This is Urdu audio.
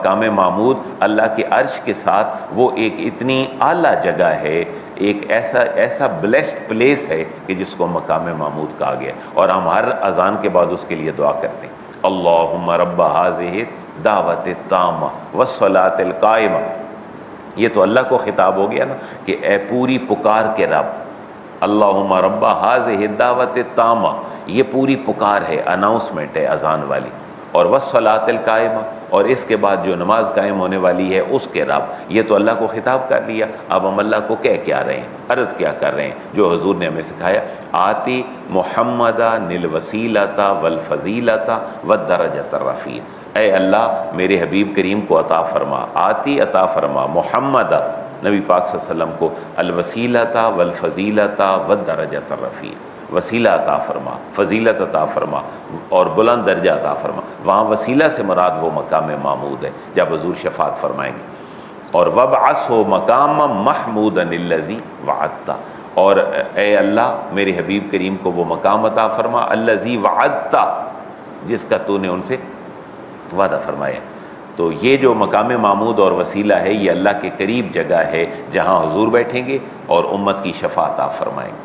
مقام محمود اللہ کے عرش کے ساتھ وہ ایک اتنی اعلیٰ جگہ ہے، ایک ایسا بلیسڈ پلیس ہے کہ جس کو مقام محمود کہا گیا، اور ہم ہر اذان کے بعد اس کے لیے دعا کرتے ہیں، اللہم رب ہذہ دعوت التامہ والصلاۃ القائمہ۔ یہ تو اللہ کو خطاب ہو گیا نا کہ اے پوری پکار کے رب، اللہم رب ہذہ دعوت التامہ، یہ پوری پکار ہے، اناؤنسمنٹ ہے اذان والی، اور والصلاۃ القائمہ، اور اس کے بعد جو نماز قائم ہونے والی ہے اس کے رب، یہ تو اللہ کو خطاب کر لیا۔ اب ہم اللہ کو کہہ کیا رہے ہیں، عرض کیا کر رہے ہیں، جو حضور نے ہمیں سکھایا، آتی محمدا الوسیلۃ والفضیلۃ والدرجۃ الرفیع، اے اللہ میرے حبیب کریم کو عطا فرما، آتی عطا فرما، محمد نبی پاک صلی اللہ علیہ وسلم کو، الوسیلۃ والفضیلۃ والدرجۃ الرفیع، وسیلہ عطا فرما، فضیلت عطا فرما اور بلند درجہ عطا فرما۔ وہاں وسیلہ سے مراد وہ مقام محمود ہے جب حضور شفاعت فرمائیں گے، اور وابعثہ مقاما محمودا الذی وعدتہ، اور اے اللہ میرے حبیب کریم کو وہ مقام عطا فرما الذی وعدتہ، جس کا تو نے ان سے وعدہ فرمایا۔ تو یہ جو مقام محمود اور وسیلہ ہے، یہ اللہ کے قریب جگہ ہے جہاں حضور بیٹھیں گے اور امت کی شفاعت عطا فرمائیں گے۔